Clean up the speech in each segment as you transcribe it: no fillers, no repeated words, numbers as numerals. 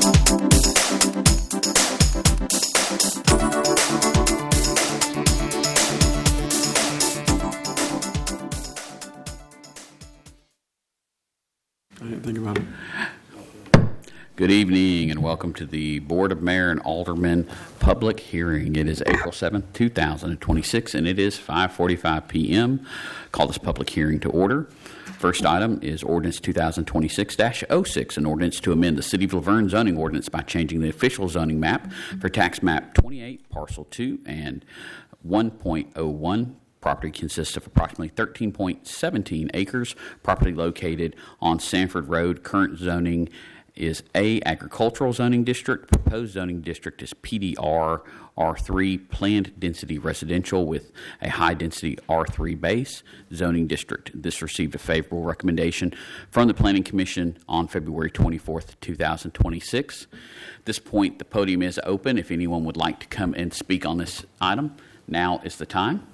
I didn't think about it. Good evening and welcome to the Board of Mayor and Aldermen Public Hearing. It is April 7th, 2026, and it is 5:45 p.m. Call this public hearing to order. First item is Ordinance 2026-06, an ordinance to amend the City of Laverne zoning ordinance by changing the official zoning map for tax map 28, parcel 2, and 1.01. Property consists of approximately 13.17 acres. Property located on Sanford Road. Current zoning is A, agricultural zoning district. Proposed zoning district is PDR R3, planned density residential with a high density R3 base zoning district. This received a favorable recommendation from the Planning Commission on February 24th, 2026. At this point, the podium is open. If anyone would like to come and speak on this item, now is the time.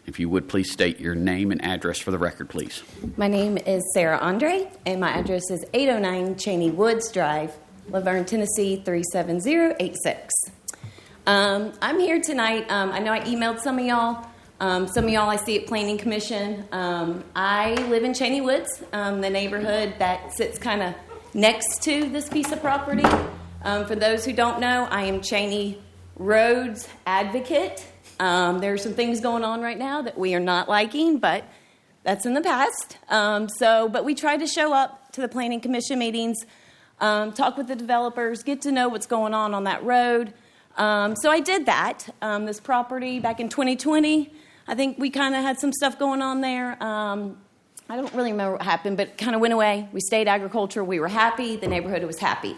If you would, please state your name and address for the record, please. My name is Sarah Andre, and my address is 809 Cheney Woods Drive, Laverne, Tennessee, 37086. I'm here tonight. I know I emailed some of y'all. Some of y'all I see at Planning Commission. I live in Cheney Woods, the neighborhood that sits kind of next to this piece of property. For those who don't know, I am Cheney Road's advocate. There are some things going on right now that we are not liking, but that's in the past. But we try to show up to the Planning Commission meetings, talk with the developers, get to know what's going on that road. So I did that. This property back in 2020, I think we kind of had some stuff going on there. I don't really remember what happened, but it kind of went away. We stayed agriculture. We were happy. The neighborhood was happy.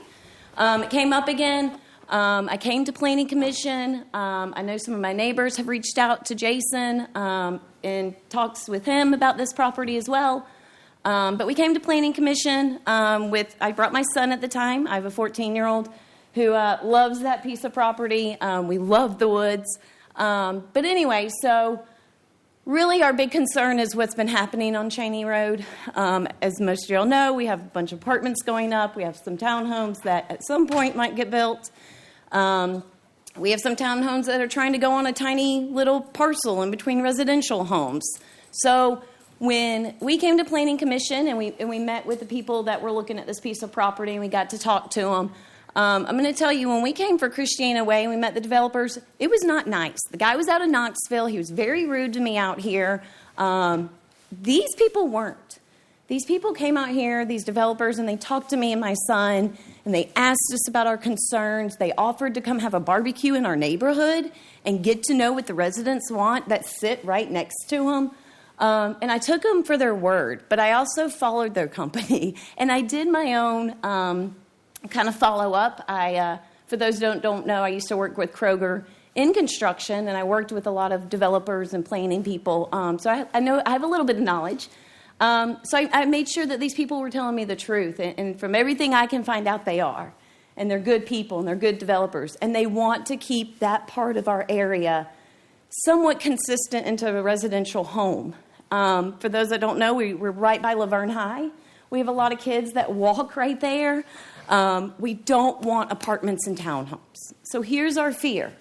It came up again. I came to Planning Commission. I know some of my neighbors have reached out to Jason and talks with him about this property as well. But we came to Planning Commission I brought my son at the time. I have a 14-year-old who loves that piece of property. We love the woods. But anyway, so really our big concern is what's been happening on Cheney Road. As most of y'all know, we have a bunch of apartments going up. We have some townhomes that at some point might get built. We have some townhomes that are trying to go on a tiny little parcel in between residential homes. So when we came to Planning Commission and we met with the people that were looking at this piece of property and we got to talk to them, I'm going to tell you, when we came for Christiana Way and we met the developers, it was not nice. The guy was out of Knoxville. He was very rude to me out here. These people weren't. These people came out here, these developers, and they talked to me and my son, and they asked us about our concerns. They offered to come have a barbecue in our neighborhood and get to know what the residents want that sit right next to them. And I took them for their word, but I also followed their company. And I did my own kind of follow-up. For those who don't know, I used to work with Kroger in construction, and I worked with a lot of developers and planning people. So I know I have a little bit of knowledge. So I made sure that these people were telling me the truth. And from everything I can find out, they are. And they're good people, and they're good developers. And they want to keep that part of our area somewhat consistent into a residential home. For those that don't know, we're right by Laverne High. We have a lot of kids that walk right there. We don't want apartments and townhomes. So here's our fear.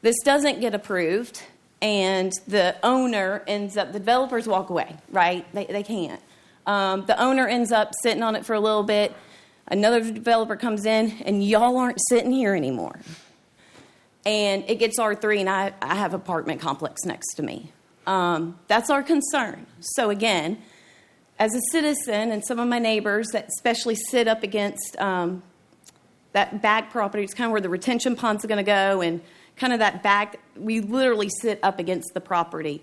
This doesn't get approved. And the owner ends up, the developers walk away, right? They can't. The owner ends up sitting on it for a little bit. Another developer comes in, and y'all aren't sitting here anymore. And it gets R3, and I have an apartment complex next to me. That's our concern. So again, as a citizen and some of my neighbors that especially sit up against that back property, it's kind of where the retention ponds are going to go, and kind of that back, we literally sit up against the property.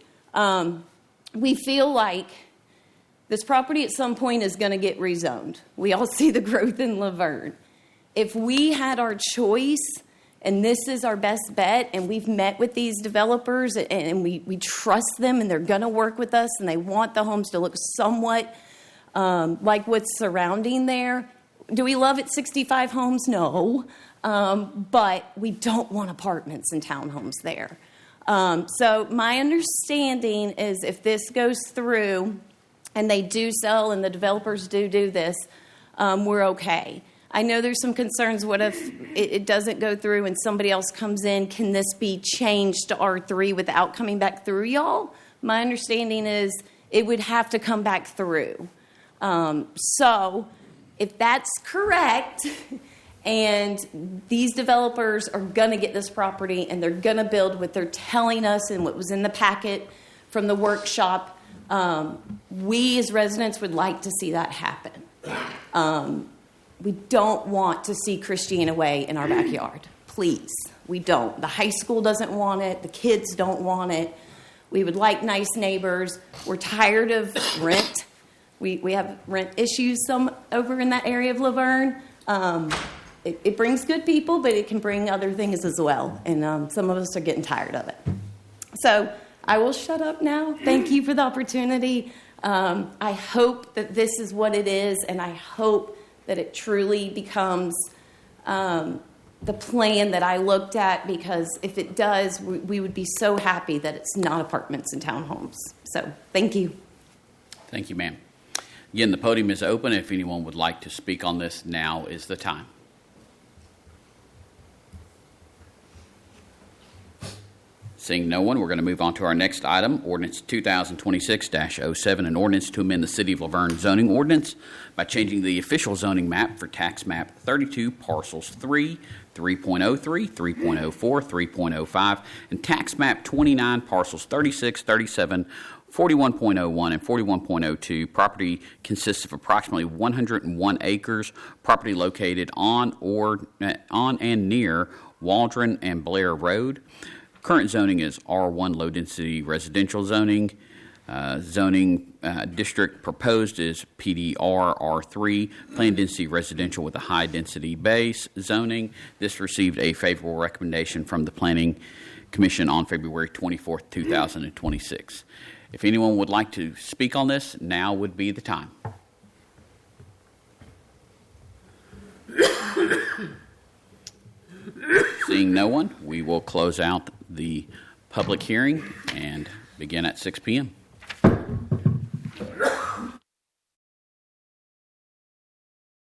We feel like this property at some point is going to get rezoned. We all see the growth in Laverne. If we had our choice, and this is our best bet, and we've met with these developers, and we trust them, and they're going to work with us, and they want the homes to look somewhat like what's surrounding there. Do we love it 65 homes? No. But we don't want apartments and townhomes there. So my understanding is if this goes through and they do sell and the developers do this, we're okay. I know there's some concerns. What if it doesn't go through and somebody else comes in? Can this be changed to R3 without coming back through y'all? My understanding is it would have to come back through. So if that's correct, and these developers are going to get this property and they're going to build what they're telling us and what was in the packet from the workshop, we as residents would like to see that happen. We don't want to see Christiana Way in our backyard. Please. We don't. The high school doesn't want it. The kids don't want it. We would like nice neighbors. We're tired of rent. We have rent issues some over in that area of Laverne. It brings good people, but it can bring other things as well. And some of us are getting tired of it. So I will shut up now. Thank you for the opportunity. I hope that this is what it is, and I hope that it truly becomes the plan that I looked at, because if it does, we would be so happy that it's not apartments and townhomes. So thank you. Thank you, ma'am. Again, the podium is open. If anyone would like to speak on this, now is the time. Seeing no one, we're going to move on to our next item, Ordinance 2026-07, an ordinance to amend the City of Laverne zoning ordinance by changing the official zoning map for tax map 32, parcels 3, 3.03, 3.04, 3.05, and tax map 29, parcels 36, 37, 41.01 and 41.02. Property consists of approximately 101 acres. Property located on and near Waldron and Blair Road. Current zoning is R1 low density residential zoning. District proposed is PDR R3, planned density residential with a high density base zoning. This received a favorable recommendation from the Planning Commission on February 24th, 2026. If anyone would like to speak on this, now would be the time. Seeing no one, we will close out the public hearing and begin at 6 p.m.